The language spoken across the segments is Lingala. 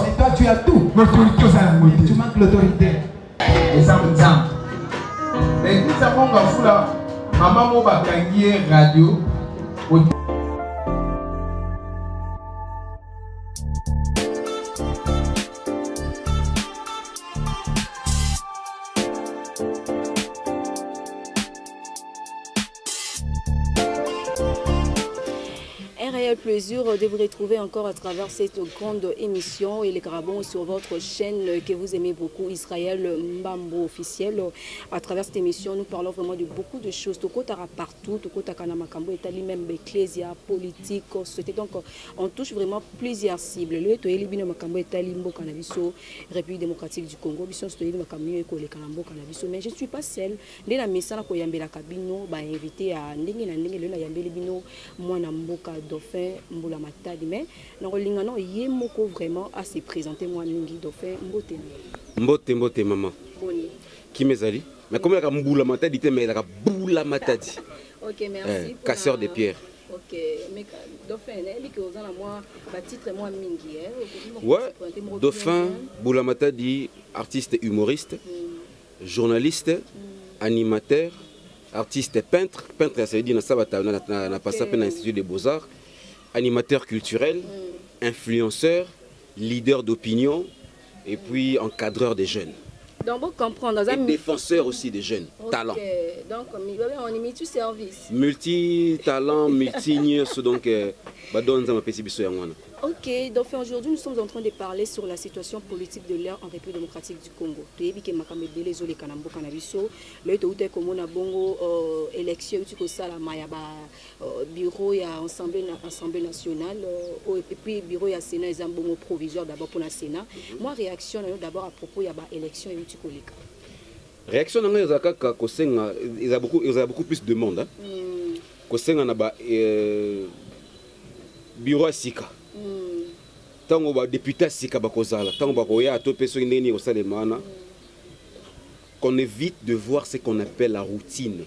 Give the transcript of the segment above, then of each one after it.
Et toi tu as tout. L'autorité aux alentours. Tu manques l'autorité. Et ça me tient. Mais qui ça prend fou là? Maman m'a gagné radio. Plaisir de vous retrouver encore à travers cette grande émission et les Grabons sur votre chaîne que vous aimez beaucoup, Israël Mbambo officiel. À travers cette émission, nous parlons vraiment de beaucoup de choses. Tokotara partout, Tokotaka Namakambo, Etali même ecclésia, politique, société. Donc, on touche vraiment plusieurs cibles. Le Toeli Bino Makambo, Etali Mbo Canabiso, République démocratique du Congo, Bison Toeli Makambo, Ekole Kanambo Canabiso. Mais je ne suis pas seule. Dès la message qu'on yambe la cabine, bah invité à Ndenge na Ndenge, le na yambe Bino, moi Namboka Dauphin. Mboula Matadi, mais non lingano yemoko vraiment à se présenter moi Ningi Dauphin mbote mbote maman boni qui mezali mais comme la Mboula Matadi mais la Boula Matadi. OK, merci casseur de pierre. OK, mais Dauphin elle que aux à moi ba titre moi mingi ouais Dauphin Boula Matadi, artiste humoriste, journaliste, animateur, artiste peintre, ça veut dire na sabata na passé à l'Institut des Beaux-Arts. Animateur culturel, influenceur, leader d'opinion et puis encadreur des jeunes. Donc, vous comprenez, et défenseur aussi des jeunes, talent. Donc, on est multi-service. Multi-talent, multi-nius, donc, OK, donc aujourd'hui nous sommes en train de parler sur la situation politique de l'ère en République démocratique du Congo. Le élection bureau et assemblée nationale et puis bureau et Sénat ils ont provisoire d'abord pour la Sénat. Moi réaction d'abord à propos de l'élection et réaction il y a beaucoup plus de monde bureau à Sika. Tango ba député Sika bakozala, tango bakoya to peso ndeni osalemana. Qu'on évite de voir ce qu'on appelle la routine.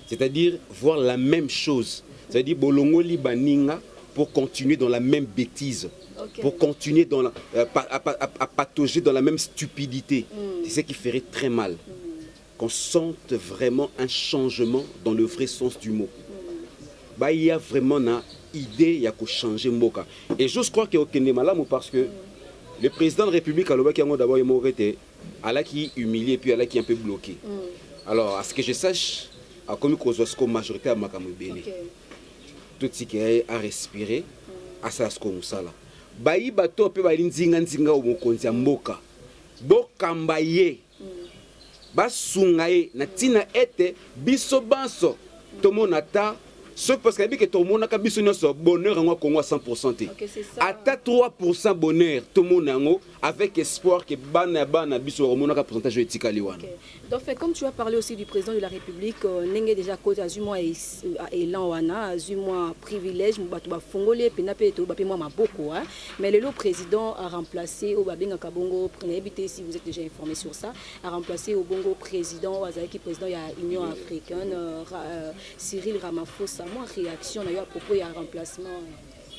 C'est-à-dire voir la même chose. C'est-à-dire bolongo li baninga pour continuer dans la même bêtise. Pour continuer dans la, à patauger dans la même stupidité. C'est ce qui ferait très mal. Qu'on sente vraiment un changement dans le vrai sens du mot. Bah, il y a vraiment une idée, il y a qu'à changer Mboka. Et je crois qu'il y a aucun malamu parce que le président de la République, d'abord, il a qui humilié puis il a qui un peu bloqué. Alors, à ce que je sache, à comme une majorité à Makamubele, tout ce qui est à respirer, à ça ce qu'on sala. Bayi bato pe ba linzinga nzinga au mokonzi ya Mboka. Bokambaye. Basungaye na tina ete biso banso tomonata. Sauf parce que tout le monde a un bonheur en Congo à 100%. À 3% bonheur, tout le monde avec espoir que Bana Biso a un pourcentage de Tikaliwan. Donc, comme tu as parlé aussi du président de la République, Nenge déjà côté Azuma et Lanwana, Azuma privilège, Mubatuba Fongolé, Penape, Tobapé, moi, beaucoup. Mais le président a remplacé au Babinga Kabongo, prenez si vous êtes déjà informé sur ça, a remplacé au Bongo président, Azaki président de l'Union africaine, Cyril Ramaphosa. Moi, réaction à propos de remplacement.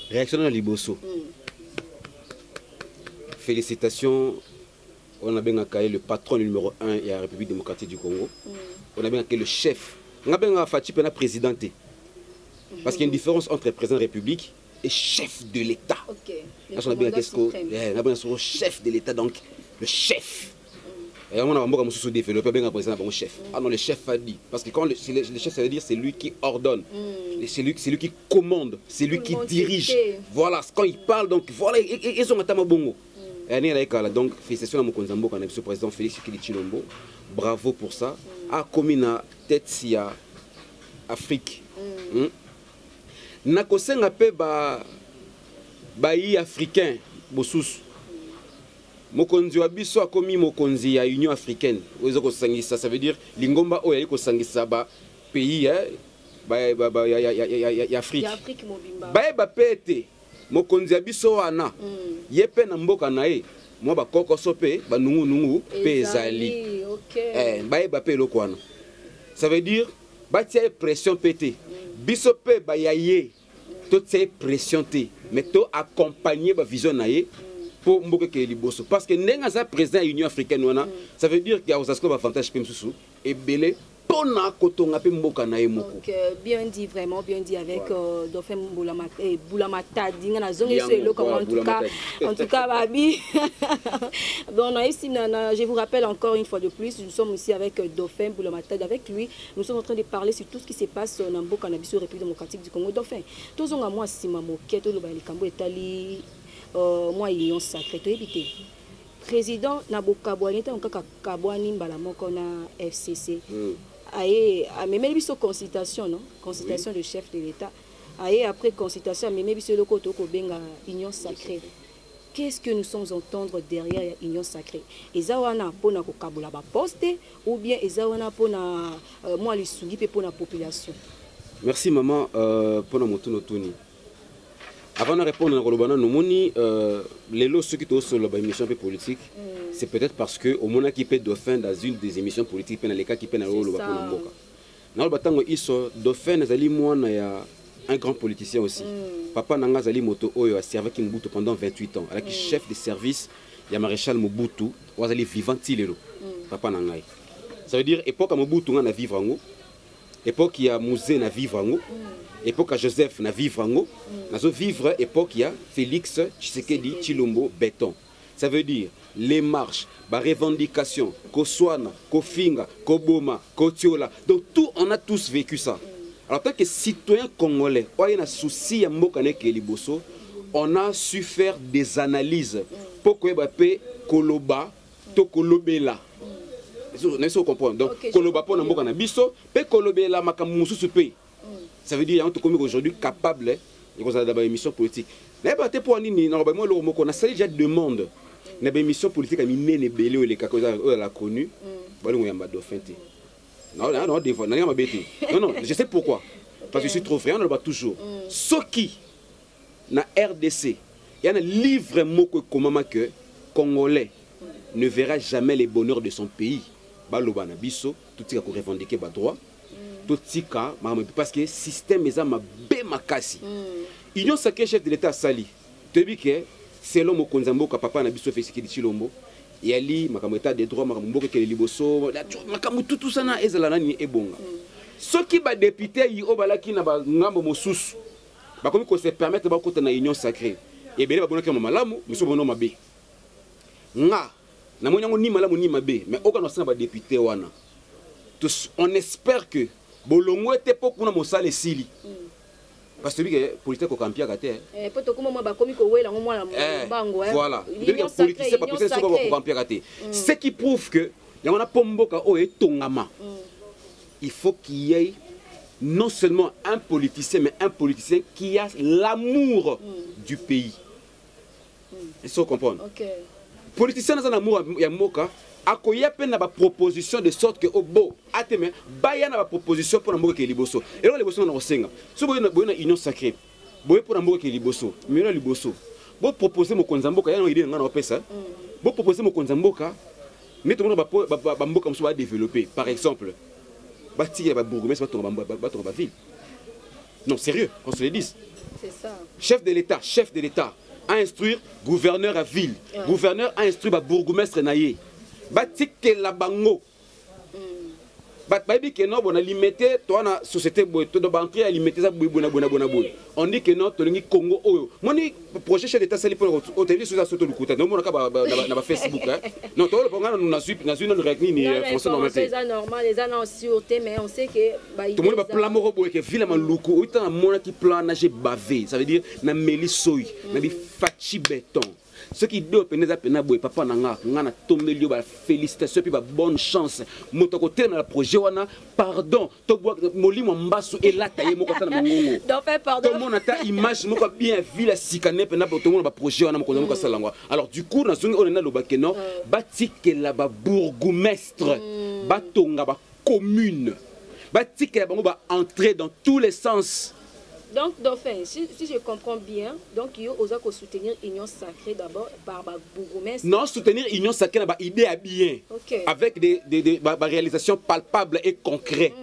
Réaction à Liboso. Félicitations. On a bien accueilli le patron numéro 1 de la République démocratique du Congo. On a bien accueilli le chef. On a bien accueilli le président. Parce qu'il y a une différence entre président de la République et chef de l'État. On a bien accueilli le chef de l'État, donc le chef. Et on a un développé bien président pour le chef. Ah non, le chef a dit. Parce que quand le chef, ça veut dire c'est lui qui ordonne. C'est lui qui commande. C'est lui qui dirige. Voilà, quand il parle, donc voilà, ils ont un bongo. Donc, félicitations à mon Konzambo, quand le président Félix Chilombo. Bravo pour ça. Ah, comme il a tête si à Afrique. Nakosenga pe ba africain, bosus. mokonzi wa biso akomi mokonzi ya Union africaine ozo ko sangisa, ça veut dire lingomba oyo ko sangisa ba pays ya Afrique mobimba ba pete mokonzi ya biso wana yepe na mboka na ye mo ba kokoso pe ba nungu pe ezali ba pe loko wana, ça veut dire ba tia pression pété biso pe ba yaye toute cette pression mais to accompagner ba vision na ye pour mboka ke liboso, parce que nenga za président Union africaine wana, ça veut dire qu'il y a aux avantage pe msusu et belé pona kotonga pe mboka na ye moko. Donc bien dit, vraiment bien dit avec Dauphin Boulamata dinga na zongi selo comme en tout cas babi. Bon ici je vous rappelle encore une fois de plus, nous sommes ici avec Dauphin Boulamata, avec lui nous sommes en train de parler sur tout ce qui se passe dans mboka na biso République démocratique du Congo. Dauphin tozonga moi sima moketo lo ba likambo etali moi union sacrée to ebité président Naboka Boaneta onka kabwani mbala moko na FCC aye amemeli biso consultation non consultation de chef de l'État aye après consultation amemeli biso loko to ko benga union sacrée. Qu'est-ce que nous sommes entendre derrière union sacrée? Ezawana pona ko kabula ba poste ou bien ezawana pona moi li sungi pe pona population? Merci maman pona motuno tuni. Avant de répondre à Rolobana, nous moni les lots ceux qui sont sur l'émission politique, c'est peut-être parce que au moment qui paie Dauphin dans une des émissions politiques, dans les cas qui paient dans le Rolobana pour le Moka. Dans le bâtiment iso Dauphin nazali moi il y a un grand politicien aussi. Papa Nanga Zali Moto Oyo a servi Mobutu pendant 28 ans. Avec chef de service, il y a maréchal Mobutu, ou azali vivant tilelo. Papa Nanga. Ça veut dire époque à Mobutu on a vivre en haut. Époque il y a Mouzé na vivre en haut. Époque à Joseph na vivre en haut. Nazo vivre époque il y a Félix Tshisekedi Chilombo béton. Ça veut dire les marches, les revendications, Koswana, Kofinga, Koboma, Kotiola. Donc tout on a tous vécu ça. Alors tant que citoyen congolais, on a un souci à Mokane Keliboso, on a su faire des analyses pour que Mbappé Koloba to Kolobela. Vous comprenez? Donc Koloba pour Mokana Biso, pe Kolobela makamusu supe. Ça veut dire qu'on est aujourd'hui capable de faire une émission politique. Mais pour Anini, on a déjà demande une émission politique à Miné Belé ou les Kakosa la connu. Non, je sais pourquoi. Parce que je suis trop frère, on le bat toujours. Ce qui, dans RDC, il y a un livre moko comment que Congolais ne verra jamais les bonheurs de son pays. Balobana biso, tout ce qui a revendiqué ba droit. Parce que le système est makasi. Union sacrée chef de l'État sali. Tu dis que selon mon konzambo papa na biso Félix Chilombo, il y a li makameta des droits makambo ke liboso, makamu tout ça na ezala nani ebonga. Ceux qui ba député yi obalaki na ba ngambo mosusu. Ba komi ko se permettre ba kota na union sacrée. Et belé ba bonaka malamu, miso bono mabe. Nga na monyango ni malamu ni mabe, mais aucun na ba député wana. On espère que Bolongo était pour qu'on a les sili. Parce que les politiciens ont campé à côté. Voilà. Les politiciens ont campé à côté. Ce qui prouve que il y a un pomboka ou tongama. Il faut qu'il y ait non seulement un politicien, mais un politicien qui a l'amour du pays. Il faut comprendre. Politicien dans un amour, il y a moka. Il y a une proposition de sorte que au beau ateme baya na proposition pour mboka liboso et là liboso na osenga so boyona union sacrée boye pour mboka liboso mais liboso bo proposer mo konzamboka yana idée ngana opesa bo proposer mo konzamboka mais tout le monde ba mboka mso ba développer par exemple bâtir ba bourgmestre ba ville. Non, sérieux, on se le dise. C'est ça. Chef de l'État a instruire gouverneur à ville, gouverneur a instruire ba bourgmestre naie. Batike la bango. Babi que non, on a limité, toi na société to do banquier a limité ça bona. On dit que non, to lingi Congo oyo. Moni projet chef d'état sali pour au télé sur ça soto lukuta. Non mona ka na Facebook hein. Non, to le bangana na une réunion ni français normal. C'est normal, les gens en sûreté mais on sait que tout le monde va plan moko boye que ville maluku, autant mona qui plan nager bavé, ça veut dire na meli soy, na bi fachi béton. Ce qui doit peneza pena boy papa nanga ngana tombeli ba félicitations puis ba bonne chance moto côté na projet wana pardon to bois molimo mbasu elata ye moko tana mongongo donc pardon tout le monde a image moko bien vu la sikane pena tout le monde ba projet wana moko moko salangwa alors du coup na zongi on na lobake non batikela ba bourgmestre batonga ba commune batikela bango ba entrer dans tous les sens. Donc, dauphin, si je comprends bien, donc il y a aussi soutenir Union Sacrée d'abord par bourgmestre. Non, soutenir Union Sacrée, c'est une idée à bien, avec des réalisations palpables et concrètes.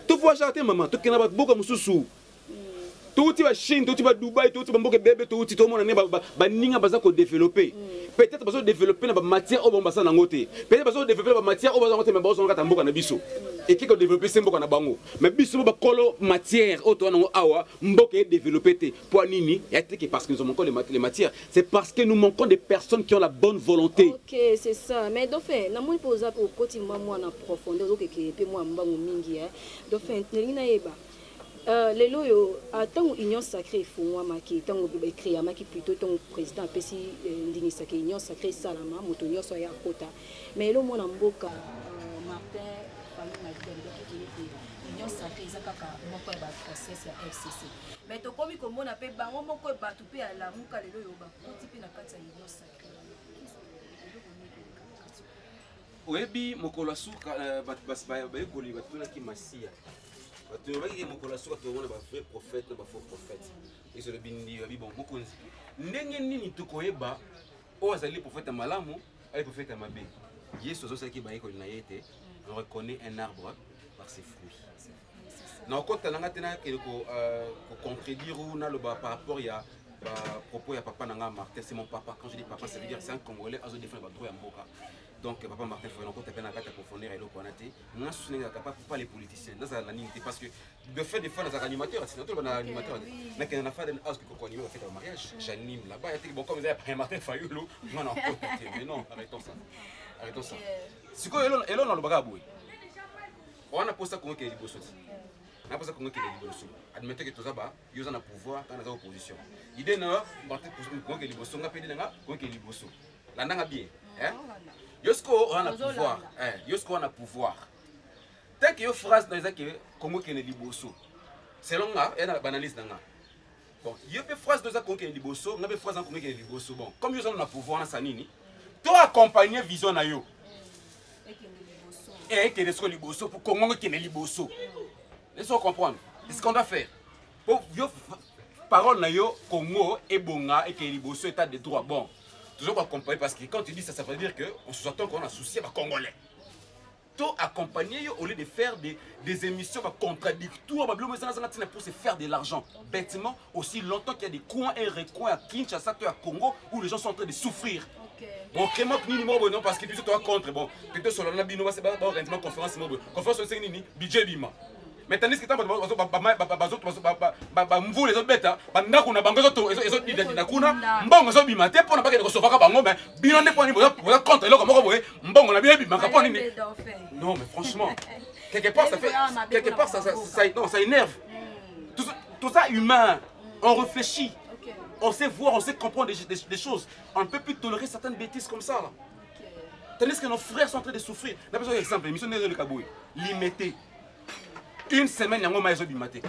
Tu vois, j'ai maman, tu as beaucoup de sous. Tout est Chine, tout est Dubaï, tout est bébé, tout le monde est développé. Peut-être que développer la matière au Bambassa Nangote. Peut-être que développer la matière au Bambassa Nangote. Et qui a développé ces mots bango. Mais biso ba kolo matière au toa nango awa mboke développé pour nini et parce que nous manquons les matières, c'est parce que nous manquons des personnes qui ont la bonne volonté. OK, c'est ça. Mais dauphin, na moi poser pour continuer moi en profondeur donc que pe moi mbango mingi hein. Dauphin nina yeba. Les loyo tant Union Sacrée faut moi maki tant be créer maki plutôt ton président pesi ndini sacré Union Sacrée salama motonyo so ya kota. Mais lo mona mboka Martin Union Sacrée ezakaka moko ba process ya FCC. Mais to komi komona pe bango moko ba tu pe ala muka lelo yo ba koti pe na kati ya Union Sacrée. Oyebi mokolo suka bas ba ekoli ba tuna ki masia. Tu vois que mon collègue tout le monde va vrai prophète, va faux prophète. Ils se le bindi, bon, beaucoup. N'engeni ni tout koeba, o azali prophète malamu, ali prophète mabé. Yesu zo saki ba ekoli na yete, on reconnaît un arbre par ses fruits. Na ko tananga tena ke ko contredire ou na le ba par rapport ya propos ya papa nanga Martin, c'est mon papa. Quand je dis papa, ça veut dire c'est un Congolais, azo défendre ba droit ya mboka. Donc papa Martin faut encore taper na kata profondeur et le konaté moi je suis capable pas les politiciens dans la ligne parce que de fait des fois dans un animateur c'est tout un animateur mais quand on a fait un house que qu'on anime fait un mariage j'anime là-bas il y a bon comme ça après Martin Fayulu non non mais non arrêtons ça c'est quoi et là on le bagaboué on a posé comment qu'il est libre on a posé comment qu'il est libre admettez que tout ça bah ils ont un pouvoir dans la opposition idée non Martin comment qu'il est libre on a pédé là comment qu'il est libre là n'a bien hein. Yosko on a pouvoir, Yosko on a pouvoir. Tant que yo phrase dans les que Congo qui est liboso. Selon moi, il y a une analyse dans là. Bon, yo pe phrase dans Congo qui est liboso, on a pe phrase dans Congo qui est liboso. Bon, comme yo on a pouvoir na sanini, toi accompagner vision na yo. Et que les liboso pour Congo qui est liboso. Laissez-moi comprendre. C'est ce qu'on doit faire. Pour yo parole na yo Congo et bonga et que liboso état de droit bon. Toujours pas accompagner parce que quand tu dis ça, ça veut dire qu'on se sent qu'on a souci à Congolais. Tout accompagner au lieu de faire des émissions contradictoires pour se faire de l'argent. Bêtement, aussi longtemps qu'il y a des coins et recoins à Kinshasa, à Congo, où les gens sont en train de souffrir. Bon, comment non parce que tu es contre. Bon, peut-être sur la bino, c'est pas conférence, conférence c'est ni budget bima. Mais tandis que tu as les autres bêtes, non mais franchement, quelque part ça énerve. Tout ça humain, on réfléchit, on sait voir, on sait comprendre des choses. On ne peut plus tolérer certaines bêtises comme ça. Là. Tandis que nos frères sont en train de souffrir. Exemple, l'émission de Kaboué, limité. Une semaine,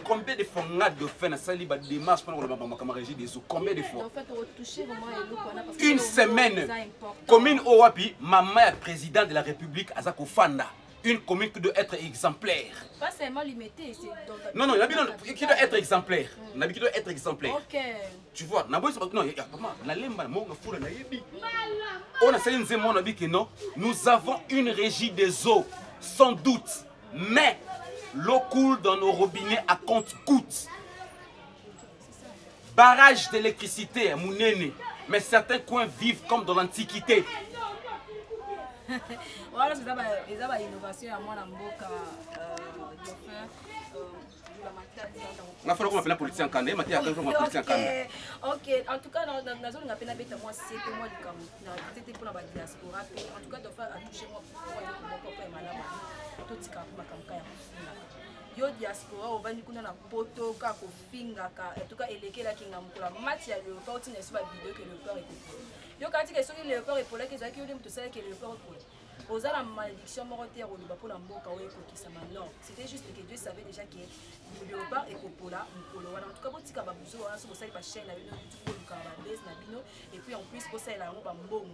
combien de fois on a de faire une démarche pour la régie des eaux? Combien de fois? Une semaine. Commune Owapi, maman est président de la République Azako Fanda. Une commune qui doit être exemplaire. Pas seulement limité. Non, non, qui doit être exemplaire. Qui doit être exemplaire. Ok. Tu vois, non, on a fait non. Nous avons une régie des eaux, sans doute. Mais l'eau coule dans nos robinets à compte-gouttes. Barrage d'électricité à Mounene. Mais certains coins vivent comme dans l'Antiquité. Voilà, c'est ça l'innovation à moi dans Mboka. On va faire la politique en Canada, mais il y a toujours la politique en Canada. Ok, en tout cas, dans la zone, on a appelé moi 7 mois de Cameroun. C'était pour la diaspora. En tout cas, de faire toucher moi pour tout ce qui yo diaspora ovandi kuna na poto ka ko finga ka en tout cas eleke la kinga mukula match ya le parti n'est pas vidéo que le père écoute Yo quand tu es sur le peur et pour la que tu tout ça que le peur pour aux la malédiction mortelle au liba pour la mboka ou qui ça non c'était juste que Dieu savait déjà que le léopard et popola mukolo en tout cas botika ba buzo wana so ça ba chaîne na bino tout ko ka ba base na bino et puis en plus pour ça la ngo ba mbongo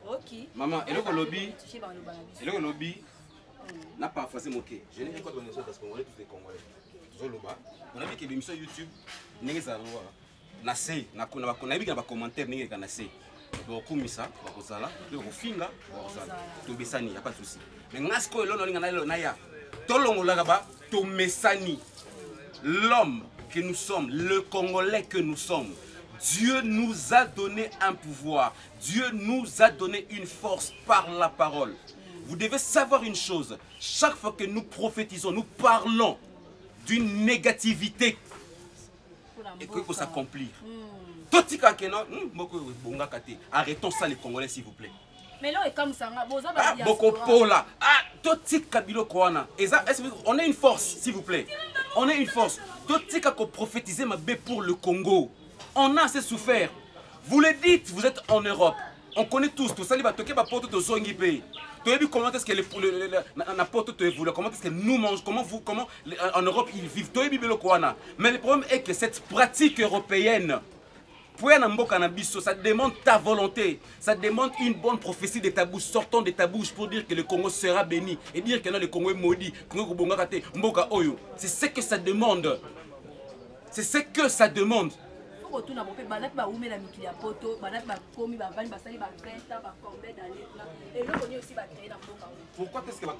OK maman eloko lobby n'a pas phasé moqué je n'ai pas donné ça parce qu'on est tous des Congolais zoloba on a vu que l'émission YouTube n'engeza na sei na kuna ba commentaire n'engeza na sei bokumisa bakozala bofinga bakozala tobesani y a pas de souci mais ngasko elono linga na ya tolongolaka ba tomesani l'homme que nous sommes le Congolais que nous sommes. Dieu nous a donné un pouvoir. Dieu nous a donné une force par la parole. Vous devez savoir une chose. Chaque fois que nous prophétisons, nous parlons d'une négativité et qu'il faut s'accomplir. Arrêtons ça les Congolais s'il vous plaît. Mais là, comme ça, on a une force s'il vous plaît. On a une force. Prophétiser ma bé pour le Congo. On a assez souffert. Vous le dites, vous êtes en Europe. On connaît tous. Tout ça, comment est-ce que comment est-ce que nous mangeons, comment en Europe ils vivent. Mais le problème est que cette pratique européenne, ça demande ta volonté, ça demande une bonne prophétie de ta bouche, sortant de ta bouche pour dire que le Congo sera béni et dire que le Congo est maudit. C'est ce que ça demande. C'est ce que ça demande. Pourquoi est-ce que non,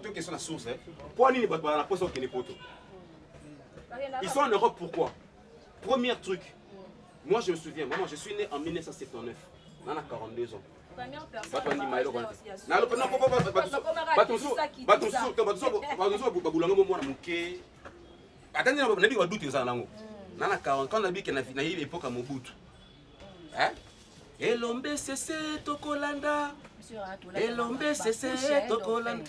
deux questions la source. Ils sont en Europe pourquoi? Premier truc. Moi je me souviens, maman, je suis né en 1979. On a 42 ans. Quand on a dit qu'il y a une époque à Mobutu. Elombe cessé Tokolanda. Elombe cessé Tokolanda.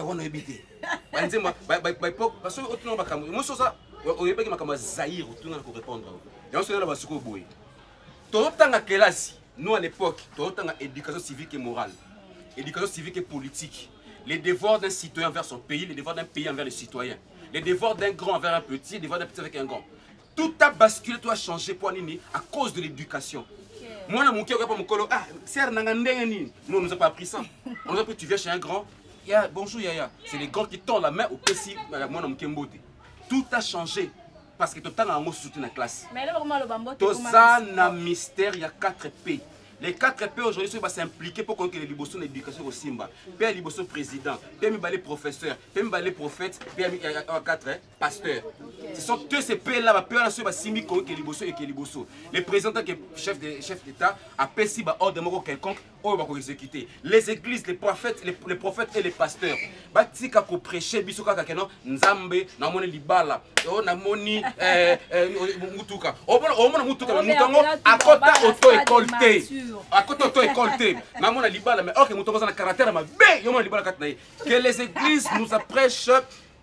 On a évité. Parce que on est pas comme Zaïre, tout le monde peut répondre. Et on se dit là sur Boy. Tout le temps à classe, nous à l'époque, tout le temps à éducation civique et morale, éducation civique et politique, les devoirs d'un citoyen envers son pays, les devoirs d'un pays envers les citoyens, les devoirs d'un grand envers un petit, les devoirs d'un petit avec un grand. Tout a basculé, tout a changé pour Nini à cause de l'éducation. Moi, mon cœur, mon colo, ah, c'est nous on nous a pas appris ça. On nous a appris tu viens chez un grand, bonjour Yaya, c'est les grands qui tendent la main au petit, moi mon Kembote. Tout a changé parce que tout le temps on a soutenu la classe. Mais là, tout ça n'a mystère, il y a 4 P. Les 4 P aujourd'hui sont s'impliquer pour qu'on ait l'éducation d'éducation au Simba. Puis l'éducation président, puis les professeurs, puis les prophètes, puis 4 pasteurs. Ce sont tous ces P là, puis on a sur Simbi qu'on ait l'éducation et l'éducation. Les présidents qui chef d'État a payé ordre de quelconque, on va exécuter. Les églises, les prophètes et les pasteurs. Batika ko prêcher biso kaka keno nzambe na moni libala. O na moni mutuka. O mona mutuka mutango akota auto écolté. Akota auto écolté. Na mona libala mais OK mutango za na caractère ma bé yo mona libala katna. Que les églises nous prêchent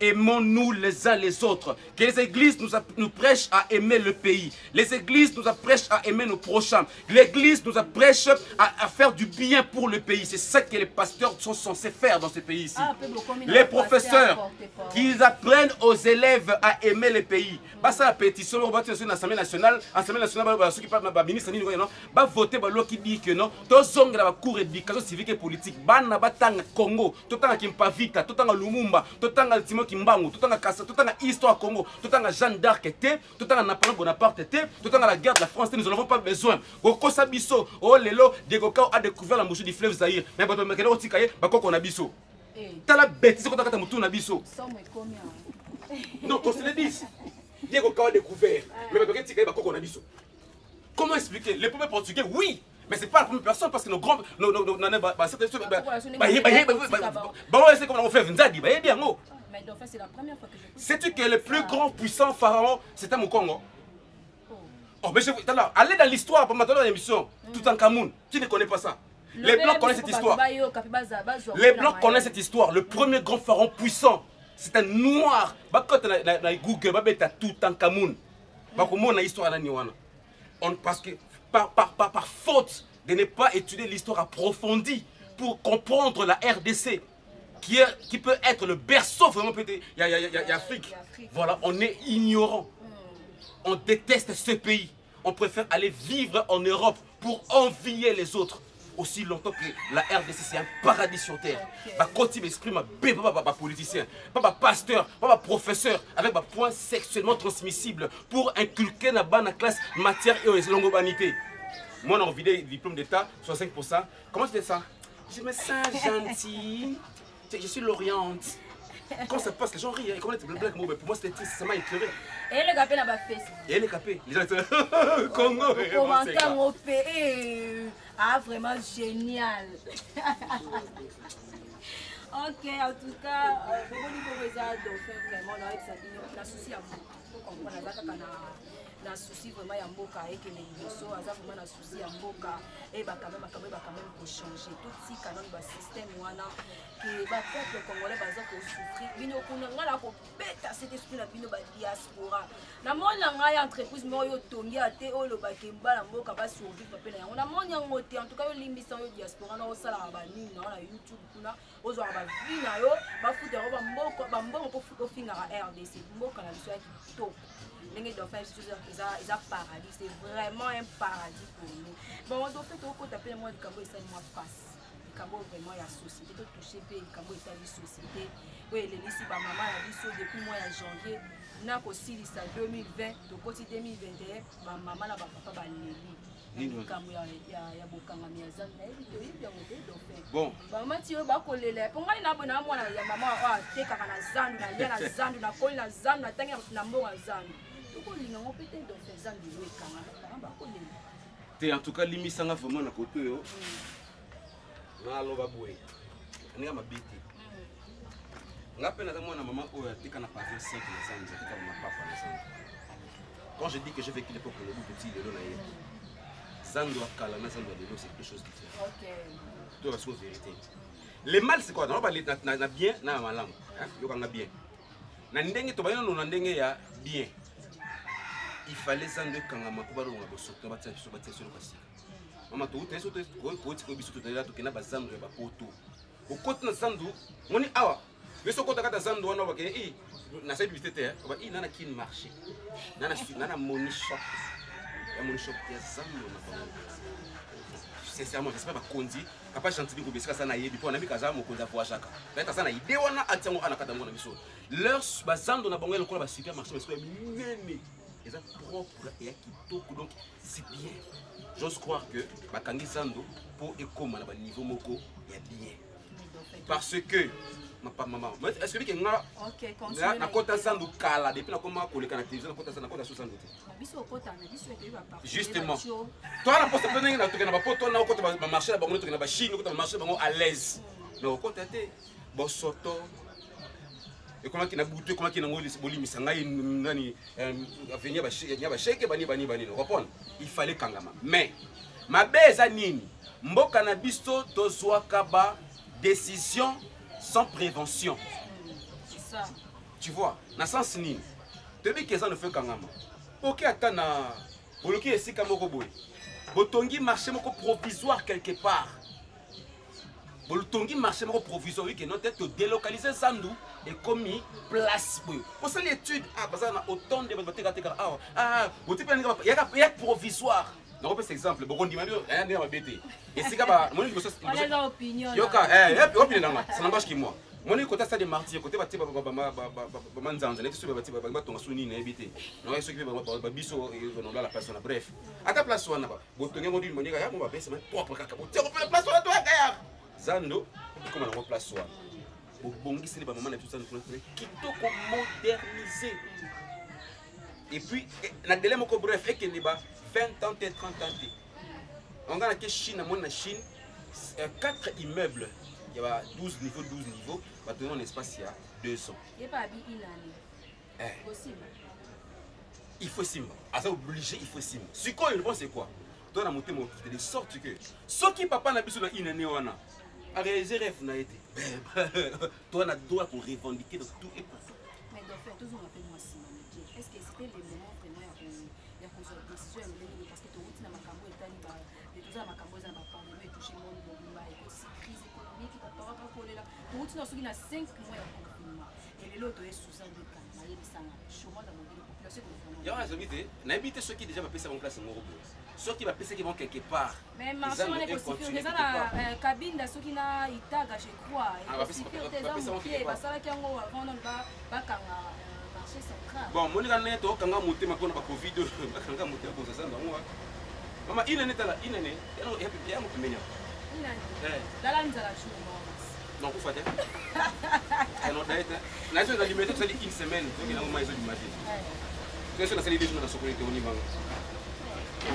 aimons-nous les uns les autres. Que les églises nous prêchent à aimer le pays. Les églises nous prêchent à aimer nos prochains. L'église nous prêche à faire du bien pour le pays. C'est ça que les pasteurs sont censés faire dans ce pays ici. Les professeurs, qu'ils apprennent aux élèves à aimer le pays. Ça la pétition, on va sur l'Assemblée nationale. L'Assemblée nationale, ceux qui parlent de ministre, va voter pour l'eau qui dit que non. Tous ont la cour d'éducation civique et politique. Bana batanga Congo, tout en Kimpavita, tout en Lumumba, tout en Timo Kimbangu, tout en Kassa, tout en Histoire Congo, tout en Jeanne d'Arc était, tout en Napoléon Bonaparte était, tout en la guerre de la France, nous n'en avons pas besoin. Gokosa Bisso, oh Lelo, Degokao a découvert la mouche du fleuve Zaïre. Mais quand on a Otikaye, on a Bisso. T'as la bêtise quand on a Moutou Nabisso. Non, qu'on se le dise. Diego Kao a découvert. Mais quand on a Bisso. Comment expliquer? Les premiers portugais, oui. Mais ce n'est pas la première personne parce que nos grands. C'est la première fois que je. Sais-tu que le plus grand puissant pharaon, c'était Mukongo? Oh, mais allez dans l'histoire pour maintenant dans l'émission. Tout en Cameroun. Qui ne connaît pas ça? Les Blancs connaissent cette histoire. Les Blancs connaissent cette histoire. Le premier grand pharaon puissant, c'est un noir. Quand on a Google, tout en Cameroun. On a l'histoire à la Niwana. parce que par faute de ne pas étudier l'histoire approfondie pour comprendre la RDC, qui peut être le berceau vraiment peut-être. Il y a Afrique. Voilà, on est ignorant. On déteste ce pays. On préfère aller vivre en Europe pour envier les autres. Aussi longtemps que la RDC c'est un paradis sur terre. Quand il m'exprime, pas politicien, pas pasteur, pas professeur, avec un point sexuellement transmissible pour inculquer dans la classe matière et longobanité. Moi, on a envie des diplômes d'État, 65%. Comment tu fais ça? Je me sens gentil. Je suis l'Oriente. Quand ça passe, les gens rient. Comment tu blagues, mais pour moi, ça m'a éclairé. Et le capé n'a pas fait. Et les capés. Les gens étaient Congo. Commentaire au pays. Ah, vraiment génial. Ok, en tout cas, au niveau des dauphins, vraiment, on a souci à vous. Pour comprendre, na souci vraiment ya mboka et que les liboso aza vraiment na souci ya mboka et ba quand même pour changer tout si canon ba système wana que ba peuple congolais baza ko souffrir bino kuna ngala ko beta cet esprit na bino ba diaspora na mona ngaya entreprise mo yo tongi ate o lo ba kemba na mboka ba survivre pe na yango na mona ngote en tout cas yo limbisa yo diaspora na osala ba nini na YouTube kuna ozo ba vie na yo ba futa ba mboko pour fuko finga RDC mboka na biso ya kitoko. Les dauphins, c'est un paradis, c'est vraiment un paradis pour nous. Bon, on doit faire tout taper moi du Cabo et ça moi face. Le Cabo vraiment la société, tout touché le Cabo est la société. Oui, les lycées, ma maman a dit ça depuis le mois de janvier. N'a aussi lycée 2020, donc aussi 2021, ma maman n'a pas papa baléli. Bon. Maman tu veux pas coller les. Pour moi il n'a pas na moi ya maman a te kaka na zandu na lia na zandu na koli na zandu na tanga na mbonga zandu. En tout cas, limisanga vraiment na côté yo. Na loba boy. Nga mabiti. Nga pena na mwana maman oya tika na pavé 5 na zanza tika na papa na zanza. Quand je dis que j'ai vécu l'époque le petit lelo na ye. Zando akala na zando lelo c'est quelque chose de différent. OK. Toi c'est la vérité. Le mal c'est quoi? Na bien na malamu, hein? Yo kanga bien. Na ndenge to bayina na ndenge ya bien. Il fallait s'en kangama pour baronga bosoto batsa biso batsa sur kasi mama to uteso to ko ti ko biso to dala to kena bazandu ba poto o koti na zandu ngoni awa biso kota kata zandu wana ba ke na sa publicité ba nana kin marché nana money shop ya money shop ya zandu na ba sincèrement j'espère ba kondi papa chantier ko bisika sana yebi po na bikaza mo konza pour chaka beta sana ide wana atango ana kata ngona biso leur bazandu na bango lokola ba supermarché parce que minene. Ils sont propres et kitoko donc c'est bien. J'ose croire que Bakangi Zando pour écoma na niveau moko y a bien. Parce que ma maman, est-ce que nga OK continue na kota Zando kala depuis na koma koleka na télévision na kota Zando kota Zando te. Biso kota na biso ke ba parler. Justement. Toi la poste pendant na toka na ba poto na kota ba marché ba ngoto na ba Chine kota ba marché ba ngo à l'aise. Na kota te bo soto. Et comment qu'il a bouté, comment qu'il a engolé ce bolimi, sangai, nani, venir à chèque, bani, repon. Il fallait kangama. Mais, ma beza nini, mboka na bisto, tozwa kaba, décision sans prévention. C'est ça. Tu vois, na sens nini, te dis que ça ne fait kangama. Ok, attends, boloki esi kamoko boy. Botongi marché moko provisoire quelque part. Le tongi marché provisoire qui est te délocaliser Zandu et commis place. Pour ça l'étude autant de il y a provisoire. Non, pas cet exemple. Bon, on dit et c'est mon opinion. Opinion, ça n'engage que moi. Mon côté ça des martyrs, côté bâti manzanza, net sur bâti baton suni na éviter. Non, est-ce que biso dans la personne bref. À ta place on a pas. Botongi on dit mon gars, on va baisser mais propre caca. Tiens, on peut la place on toi gars. Zando, comment on remplace soi? Bongi c'est les mamans na tout ça kitoko modernisé. Et puis na délai moko bref et que ne ba 20 ans 30 ans. On a que Chine, mon Chine 4 immeubles. Il y a 12 niveaux, maintenant un espace il y a 200. Il n'y a pas une année. Possible. Il faut simba. À ça obligé, il faut simba. Ce qu'on le pense c'est quoi? Toi na monter mon de sorte que ce qui papa na biso na une année wana. A réaliser rêve na été. Toi na droit pour revendiquer de tout et pour tout. Mais donc toujours appelle moi Simon. Est-ce que c'était le moment vraiment ya kozwa décision ya ndenge parce que touti na makambo etali ba toza makambo za ba parlement toucher monde mobimba et aussi crise économique tatora ka kolela touti na soki na 5 mois ya confinement et lelo to est sous un décan na yebisanga chômage de la population de ya ça vite na habité ceux qui déjà va passer en classe ngoro ceux qui va passer qui vont quelque part mais marché on est possible déjà na cabine da soki na itaga je crois et possible des basala ki ngo avant on ba kanga marché central bon monika neto kanga motema kona ba covid kanga motema ko sasa ndamwa mama ina netala ina ne yano ya mutumenya ina dala nzala chuma non vous faites non d'ailleurs la chose de limiter c'est une semaine donc il a au moins ils ont du matin c'est ça c'est les gens dans ce côté au niveau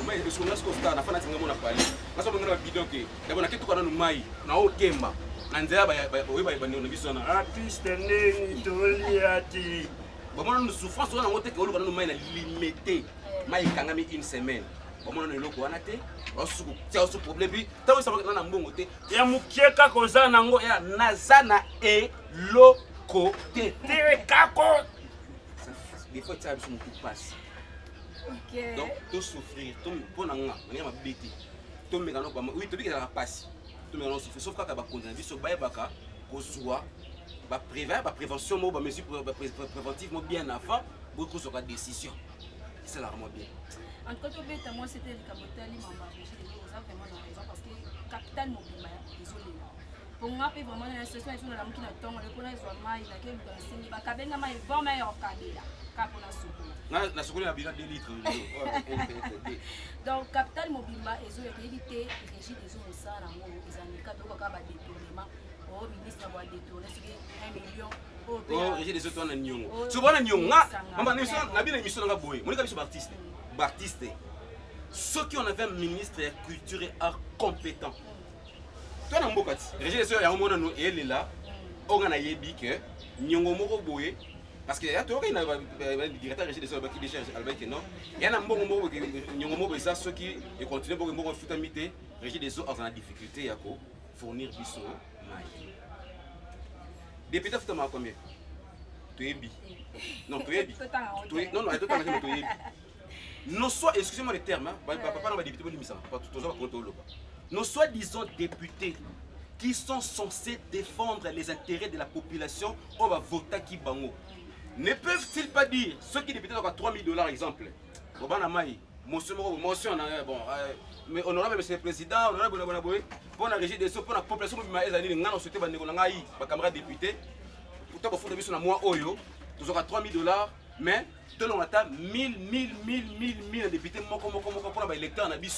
mais parce qu'on a ce constat na fana tinga mona pali na so ngana bidon ke dabona kitu kana no mai na o kemba na nzela ba no biso na artiste ndeni toli ati ba mona no souffrance wana ngote ke oluka no mai na limité mai kangami une semaine ba mona no eloko wana te osuku tia osu problème bi tawo sa na mbongo te ya mukieka koza nango ya nazana eloko te te kako des fois ça biso mutu passe. Okay. Donc, tout souffrir, tout bon anga, on a bêti, tout mécano comme oui, tout bien la passe, tout mécano souffrir. Sauf quand tu as condamné, sur bail baka, soit, bah prévenir, bah prévention, bah mesure préventive, bien avant, beaucoup sur la décision. C'est là vraiment bien. En tout cas, moi c'était le Kabotali, maman, je suis vraiment dans raison parce que capital mobile, désolé. Pour moi, vraiment dans la situation, ils sont dans la mouki na tongo, le pona ils sont mal, il a quel dans sini, bah kabenga mai bon meilleur kabila, kapona soupe. Na soupe na bilan 2 litres. Donc capital mobimba ezo éviter régime des eaux ça na ngo ezamika to ka ba détournement au ministre va détourner 1 million oh régime des eaux na nyongo. Tu vois na nyonga, mama na bien émission na boy. Monika biso artiste. Artiste. Ceux qui on avait un ministre de culture et art compétent. Toi na mbokati, régime des eaux ya mona no elle est là. On a yebi que nyongo moko boye. Parce que il y a tout le directeur régime des eaux qui décharge Albert non. Il y a un bon nyongo ça ceux qui continuent pour que futamité régime des eaux en difficulté ya ko fournir biso mai. Député futama combien? Toyebi. Non toyebi. Non non tout le toyebi. Non soit excusez-moi le terme papa non va député pour limisa pas tout ça va compter au non soit disons députés qui sont censés défendre les intérêts de la population on va voter qui bango. Ne peuvent-ils pas dire, ceux qui députés ont 3 000 $ exemple, motion, bon, mais honorable monsieur le président, honorable pour la régie des eaux, pour la population, on souhaite les camarades députés, pourtant, il faut que nous moi, nous aurons 3 000 $, mais nous avons 1000 députés pour les électeurs, il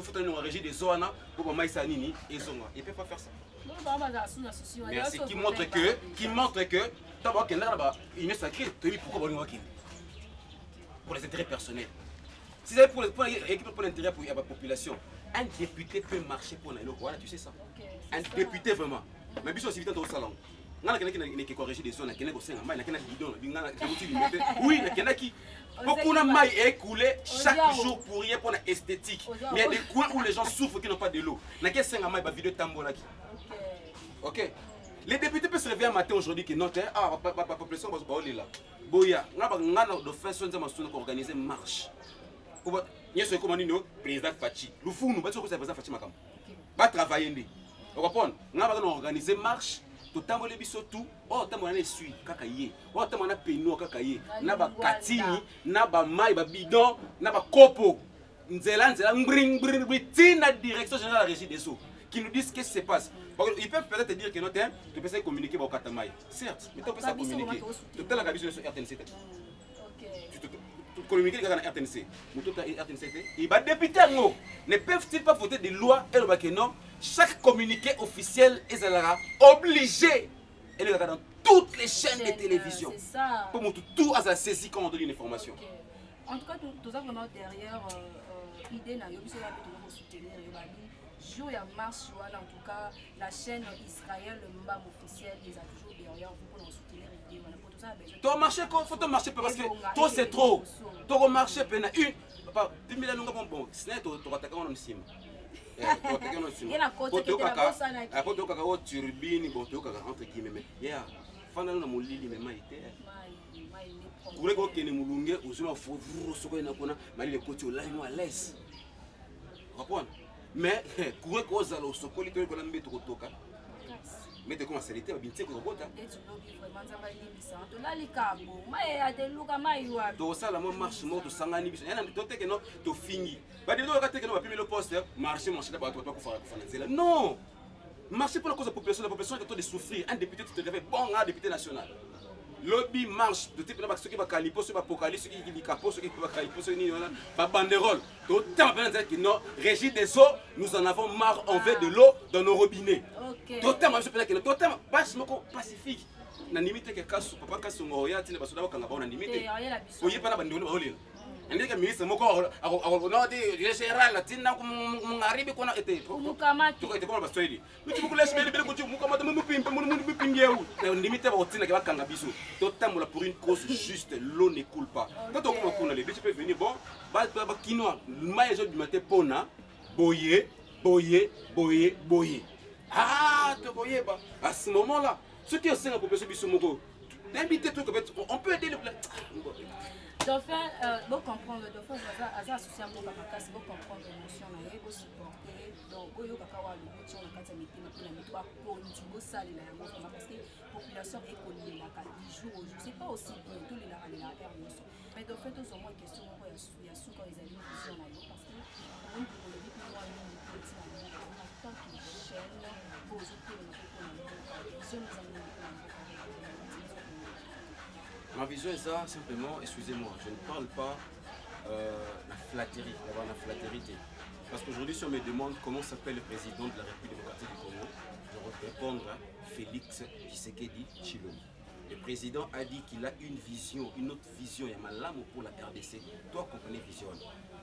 faut que nous régie des eaux pour maïsa nini et zonga. Ils ne peuvent pas faire ça. Merci. Qui montre que d'abord qu'il y a une sacrée pour les intérêts personnels. Si c'est pour l'intérêt pour la population, un député peut marcher pour la voilà, tu sais ça. Un député vraiment. Mais bien sûr, c'est vite dans le salon. Oui, beaucoup de mailles écoulées chaque jour pour rien pour l'esthétique. Mais il y a des coins où les gens souffrent qui n'ont pas de l'eau. Ok. Les députés peuvent se réveiller un matin aujourd'hui qui notent la population va se là. Boya, on a de faire son organiser une marche. Il y a ce qu'on dit président Fachi. Le fou nous va dire que c'est président Fachi Makam. Va travailler. Vous comprenez? On a organiser une marche. Tout le monde tout. Oh, tout le monde suit kakaye. Oh, tout le monde peino kakaye. Na ba katini, na ba mai, ba bidon, na ba kopo. Nzela mbring tina direction générale de la régie des eaux qui nous disent ce qui se passe. Ils peuvent peut-être dire que notre tu peux communiquer au Katamai. Certes, mais tu peux communiquer. Tu as la cabine sur RTNC. Tu communiques avec la RTNC. Et les députés ne peuvent-ils pas voter des lois et le non? Chaque communiqué officiel est obligé. Et le dans toutes les chaînes de télévision. Pour montrer tout à sa saisie quand on donne une information. En tout cas, tout ça vraiment derrière l'idée n'a pas de soutenir. Jour et marche, en tout cas, la chaîne Israël, le MBAM officiel, les a toujours derrière vous pour nous soutenir. Toi, marcher, il faut te marcher parce que toi, c'est trop. Toi, marcher, une. Papa, 10 000 ans, bon, c'est net, tu vas attaquer un homme sim. Tu vas attaquer un homme sim. Tu vas attaquer un turbine, tu vas attaquer entre guillemets. fana na molili mema ite kure ko kene mulunge uzuma fovuru soko na kona mali le koti olai no à l'aise comprendre mais kure ko za lo soko li to ko na mbeto ko toka mais de comment c'est ba binti ko robota to sala mo marche mo to sangani biso yana to teke no to fingi ba de do ka teke no ba pimi le poste marcher mon chef ba to ko fara nzela non marcher pour la cause de la population est en train de souffrir. Un député, tu te devais bon, un député national. Lobby marche, de type de ceux qui va calipo, ceux qui va apocalypse, ceux qui capo, ceux qui va calipo, ceux qui va banderole. D'autant que non, régie des eaux, nous en avons marre, on veut de l'eau dans nos robinets. D'autant que pacifique. Na limite que kasu papa kasu ngoya tine basoda bakanga ba na limite. Oye pana bandoni ba holena. Ndika ministre moko no di général latina ngaribi kona ete. Mukamati. Tuko ete kona basoidi. Mutu kulash bele bele kutu mukamati mupimpa mupimbieu. Na limite ba otina ke bakanga biso. Totambola pour une cause juste, l'eau ne coule pas. Quand on commence à les biches peuvent venir bon, ba kinoa, maïs du matin pona, boyer. Ah, te voyez pas. À ce moment-là, ceux qui ont 5 ans pour passer biso moko, d'inviter tout on peut aider le plat. Dauphin, vous comprenez, Dauphin, vous associé à mon papa, vous comprenez l'émotion, vous supportez, donc vous avez l'émotion, la carte métier, la méthode pour nous saler la parce que la population est connue du jour au jour. C'est pas aussi bien tous les la mais Dauphin, tous au moins question, il y a sous quand ils avaient une vision là, parce que même pour le début, moi, on a tant de chaînes, pour les ma vision est ça, simplement, excusez-moi, je ne parle pas la flatterie, d'avoir la flatterie. Parce qu'aujourd'hui, si on me demande comment s'appelle le président de la République démocratique du Congo, je vais répondre à Félix Tshisekedi Tshilombo. Le président a dit qu'il a une vision, une autre vision, il y a malamo pour la RDC. Toi, comprenez vision.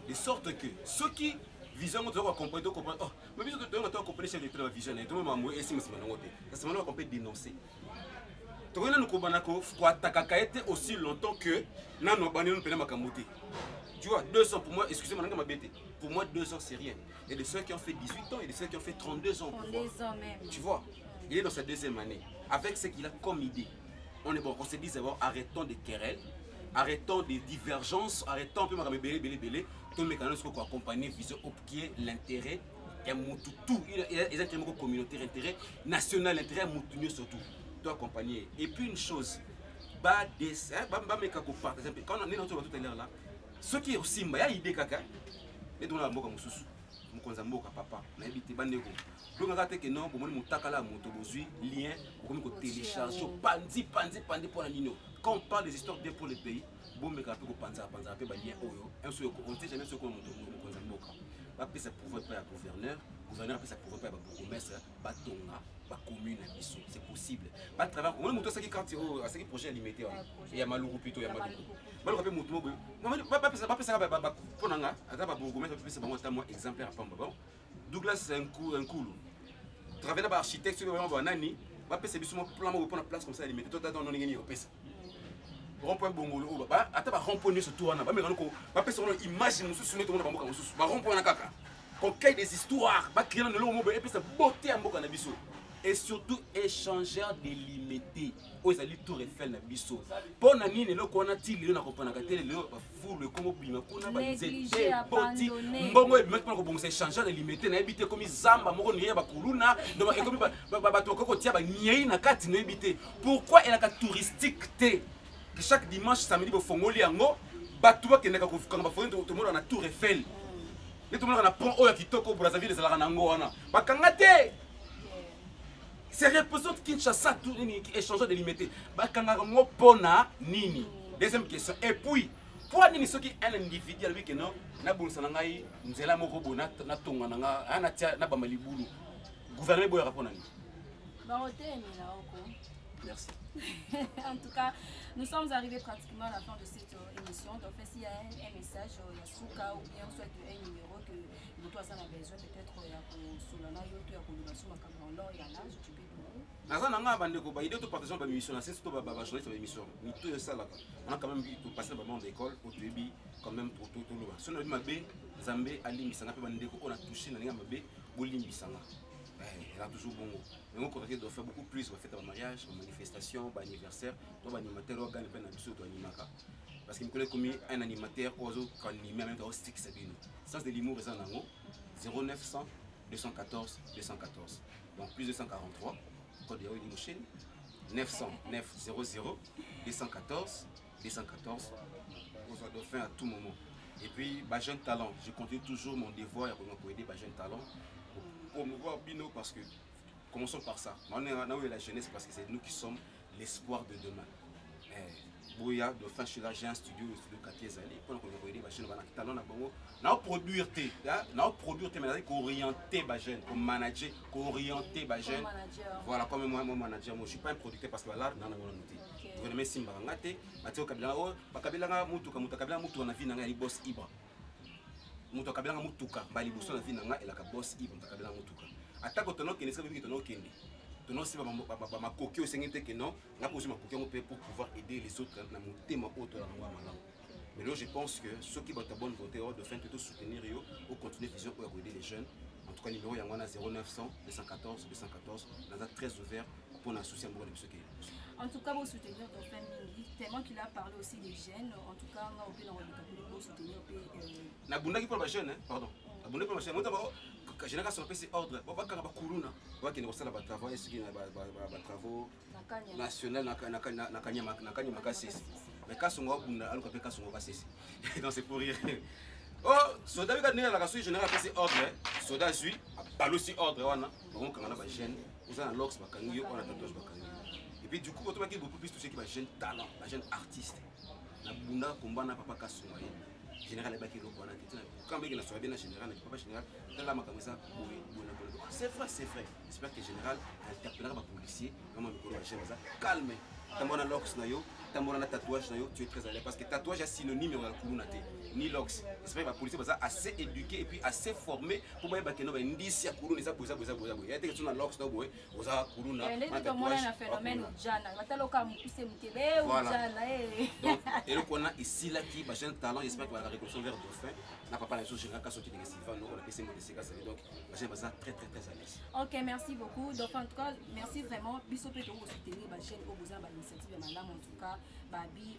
De sorte que ceux qui vision, tu dois comprendre, oh, mais vision, tu dois comprendre chez la vision, et tout le monde est ici, c'est maintenant qu'on peut dénoncer. Aussi longtemps que tu vois, 2 ans pour moi, excusez-moi, pour moi 2 ans c'est rien. Il y a de ceux qui ont fait 18 ans et de ceux qui ont fait 32 ans. Tu vois, il est dans sa 2e année. Avec ce qu'il a comme idée, on se dit d'abord arrêtons des querelles, arrêtons des divergences, arrêtons un peu tout le mécanisme pour accompagner vision qui est l'intérêt et tout, les intérêts communautaires, l'intérêt national, l'intérêt moutonnier surtout. Accompagner. Et puis une chose, quand on est tout à l'heure là, ceux qui aussi il y a idée kaka, et donc la mboka mususu, mukonza mboka papa, na ebité bandeko. Donc on a que non, pour moi mutakala moto bozui lien, pour qu'on télécharge, pandi pour la nino. Quand on parle des histoires bien pour le pays, bon mais quand on panza pe ba lien oyo, on sait jamais ce qu'on mukonza mboka. Ba pesa pouvoir pas gouverneur pesa pouvoir pas bourgmestre, ba tonga. Pas commune à Bissau, c'est possible. Pas de travail. On a ça qui quand à ce qui projet limité. Il y a Malou plutôt, il y a Malou. Malou fait mouton. Pas ça ba pour nanga, ata ba bourgmestre peut c'est moi exemplaire à Pamba. Douglas c'est un coup. Travailler là architecte sur vraiment nani, ba pesa biso plan mo pour la place comme ça limité. Toi dans non ngeni au pesa. Rond-point bongolo ba ata ba rond-point sur tout wana. Ba me ko ba pesa on image musu sur tout monde ba mboka musu. Ba rond-point na kaka. Qu'on crée des histoires, ba créer le lomo et puis ça beauté en mboka na biso. Et surtout échangeur délimité. Aux alliés Tour Eiffel na biso. Pour nani ne lo kona ti le na comprendre ka tele le fou le comme bima kuna ba nzete boti mbongo e bima ko bongisa échangeur délimité na ebité comme zamba moko niya ba kuluna donc et comme ba to ko tia ba nyei na kati na ebité. Pourquoi elle a ka touristique té que chaque dimanche samedi bo fongoli yango batu ba kenda ka ko fukanga ba fongoli to mo na Tour Eiffel. Et tout le monde a pont oyo kitoko Brazzaville les ala nango wana. Ba kanga té. C'est représente Kinshasa tout qui échange de limité. Bakanga ngo pona nini. Deuxième question. Et puis, pour nini ceux qui un individu lui que non, na bonsa ngai nzela moko bona na tonga nanga ana tia na bamali bulu. Gouvernement boya rapona nini. Ba hôtel ni là oko. Merci. En tout cas, nous sommes arrivés pratiquement à la fin de cette émission. Donc, s'il y a un message, il y a Souka ou bien soit un numéro que vous avez besoin, peut-être il y a Solana, il y a Coloration, il y a l'âge, tu peux donner. Nazana bandeko ba idée to partageons ba mission, c'est surtout ba journaliste ba mission. Ni tout ça là. On a quand même vu tout passer ba monde d'école au début quand même pour tout lo. Si on a mabe Zambé ali misanga pe bandeko on a touché na nga mabe bolimbisanga. Elle a toujours bon. Mais on continue de faire beaucoup plus. On va faire des mariages, des manifestations, des anniversaires. On va animer un organe de l'habitude d'animateur. Parce que je connais comme un animateur qui anime même dans stick Sabine. Sens de l'humour est en 0900 214 214. Donc plus de 143. Code de Mouchine. 900 900 214 214. Vous avez fait à tout moment. Et puis, jeune talent, je continue toujours mon devoir pour aider les jeunes talents, pour promouvoir Bino, parce que, commençons par ça. On est là où est la jeunesse parce que c'est nous qui sommes l'espoir de demain. Bouya, de fin, j'ai un studio, le studio Katia Zali, pour nous aider les jeunes talents, on a produire, mais on orienter les jeunes, pour manager, orienter les jeunes. Voilà, comme moi, mon manager, moi je ne suis pas un producteur parce que là, on a noté. Je vais Simba ngate, Mathieu Kabila, Kabila Mutuka, Mutakabila Mutu, on a vu un boss Ibra. Mutakabila Mutuka, Bali Bousson, on a vu un boss Ibra, Mutakabila Mutuka. Attaque au tonneau qui n'est pas vu que tonneau Kendi. Tonneau, c'est ma coquille au Sénégal que non, on a posé ma coquille pour pouvoir aider les autres à monter ma haute langue. Mais là, je pense que ceux qui vont être bonne volonté de faire plutôt soutenir ou continuer vision pour aider les jeunes. En tout cas, le numéro il y a 0900 214 214. On est très ouvert pour un souci à moi de ceux qui. En tout cas, vous soutenir Dauphin Mingi, tellement qu'il a parlé aussi des jeunes. En tout cas, on a oublié de soutenir. Na bunda qui pour les jeunes, pardon. Na bunda pour les jeunes. Moi, d'abord, je n'ai qu'à sur PC ordre. On va quand même Kuruna. On va qu'il y ait des travaux, est-ce qu'il y a des travaux nationaux, na kanya makasi. Mais quand on va bunda, alors qu'on peut quand on va cesser. Donc c'est pour rire. Oh, soldat qui a la rassure générale PC ordre. Soldat suit, a aussi ordre. Donc quand on a des jeunes, on a un lox, on a un tatouage. Et puis du coup, on a beaucoup plus touché que les jeunes talents, les jeunes artistes. Na bunda combat na papa kasuma. Général est baqué le point. Quand on soit bien général, papa général, dans la comme ça, c'est vrai. J'espère que général interpellera les policiers, comment le colonel ça calme. Tamona lox na yo, tamona tatouage na yo, tu es très à l'aise parce que tatouage est synonyme de la kulunate, ni lox. J'espère que les policiers sont assez éduqués et puis assez formés pour pas que nous indici à kuluna ça boza. Il y a des gens na lox na boy, oza kuluna. Il y a un phénomène jana, mataloka mukuse mukebe ou jana eh. Donc et le qu'on a ici là qui jeune talent, j'espère que la réconciliation vers Dauphin n'a pas la chose générale quand sorti de Sylvain, nous on a passé mon décès donc j'ai besoin très à l'aise. OK, merci beaucoup. Donc en tout cas, merci vraiment biso pe to soutenir ba jeune au besoin ba initiative ya madame en tout cas babi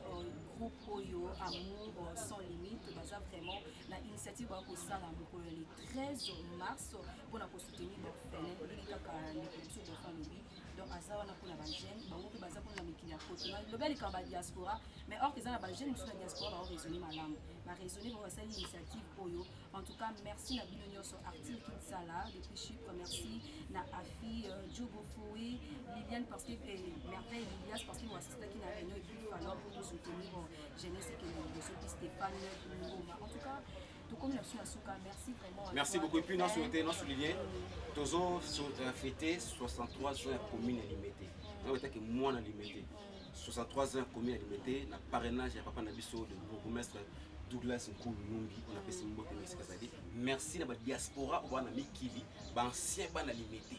groupe Oyo amour sans limite baza vraiment la initiative ba ko sala moko le 13 mars pour na ko soutenir ba fene li kaka le culture de famille. Donc aza wana pour na ba jeune bango ke baza pour na mikili ya koto na lobeli ka ba diaspora mais or que ça na ba jeune sur la diaspora ba raisonner malamu ba raisonner pour ça initiative Oyo. En tout cas merci na bino nyonso artiste Kinsala depuis Chypre, merci na Afi Djogo Foué Liliane parce que merveille Lilias parce que moi c'est qui n'a réunion et puis alors pour nous soutenir jeunesse et que nous Stéphane Ngoma. En tout cas tout comme merci vraiment. Merci beaucoup et puis nous souligner toujours fêter 63 ans commune limitée. On va que moi na limité 63 ans commune limitée na parrainage ya papa na biso de bourgmestre Douglas Nkoulungi, on appelle ça merci à la diaspora, on a Mikili, ancien ban limité.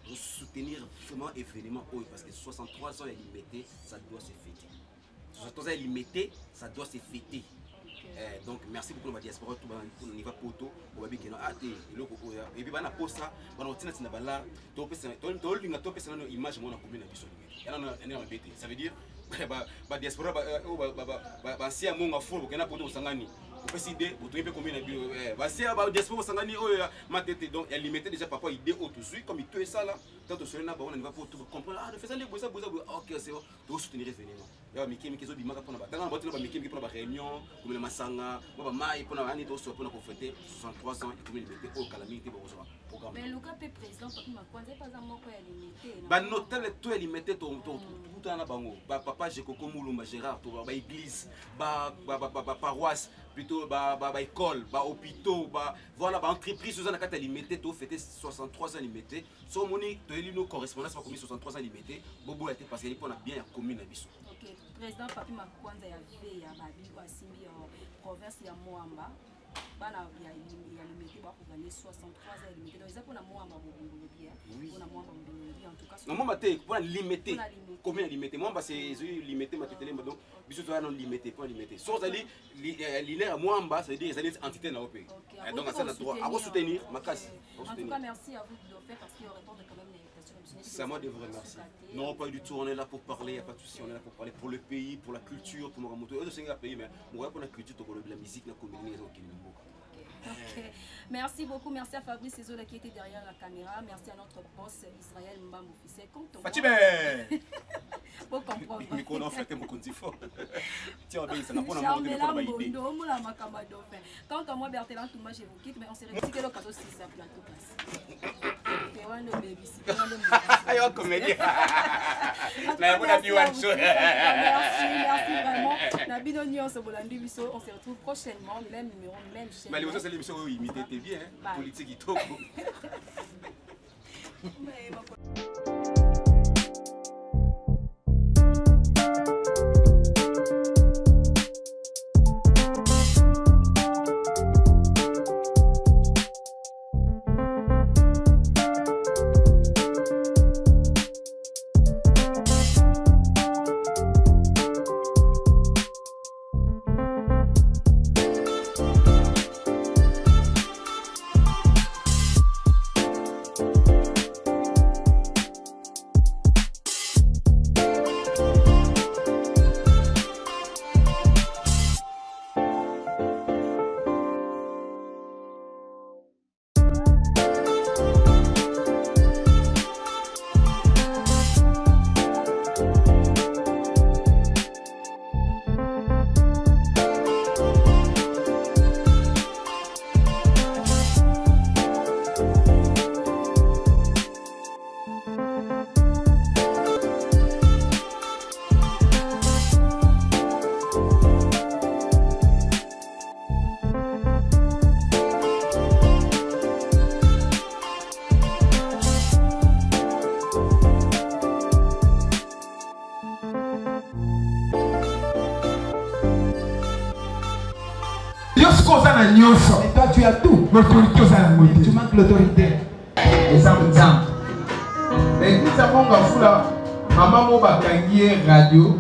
Pour soutenir vraiment l'événement parce que 63 ans limité, ça doit se fêter. 63 ans limité, ça doit se fêter. Donc merci beaucoup à la diaspora tout le niveau poto on va bien que et puis bana posta bana otina tina bala to pesa to linga to pesa na image mona commune na biso limité yana na mbete ça veut dire ba diaspora ba sia monga fulu kena poto sangani opesi idée otoyepe commune na ba sia ba diaspora sangani oyo matete donc elle limité déjà papa idée au tout suite comme il te ça là tant to solena ba on va pour comprendre ah de faire ça les boza OK c'est bon to soutenir événement ya miki zo bimaka pona ba tanga ba tena ba miki pona ba réunion comme le masanga ba mai pona ani to so pona ko fêter 63 ans et commune limité au calamité ba zo programme mais le cas peut président parce que ma kwanza pas moko ya limité ba notel to limité to na bango ba papa Jekoko Mulumba Gérard to ba église ba paroisse plutôt ba école ba hôpitaux ba voilà ba entreprise aux anakata limité to fêter 63 ans limité so moni to elino correspondance pas comme 63 ans limité bobo était parce qu'il pona bien ya commune na biso. OK, président Papi Makwanza ya ve ya babi wa simbi province ya Moamba bana ya limité ba ko gagner 63 ans limité donc ils a pour na Moamba bobolo bien pour na Moamba bobolo bien en tout cas non Moamba te pour limité combien limité moi c'est limité ma télé donc biso toi non limité pas limité so ça dit linéaire moi en bas ça veut dire les entités na OP donc ça a droit à soutenir ma casse en tout cas merci à vous de le faire parce qu'il répond quand même les questions. C'est à moi de vous remercier. Non, pas du tout, on est là pour parler, il n'y a pas de souci, on est là pour parler pour le pays, pour la culture, pour nos motos. C'est un pays, mais on va pour la culture, pour la musique, la comédie, Okay. Merci beaucoup, merci à Fabrice Ezola qui était derrière la caméra, merci à notre boss Israël Mbambo officiel. Fatime pour comprendre. Miko non fait beaucoup de fort. Tiens, ben ça n'a pas Quant à moi, Berthelin Touma, je vous quitte, mais on s'est réussi que le cadeau c'est ça plateau passe. Aïe, comédie. Merci vraiment. Nabino Nyon Sobolandi Bisso, on se retrouve prochainement, même numéro, même chaîne. Mais les c'est l'émission où imiter t'es bien, politique qui top. Et toi tu as tout. L'autorité aux alamodés. Tu manques l'autorité. Et ça me tient. Et qui ça mon gars fou là, maman m'a bakangié radio.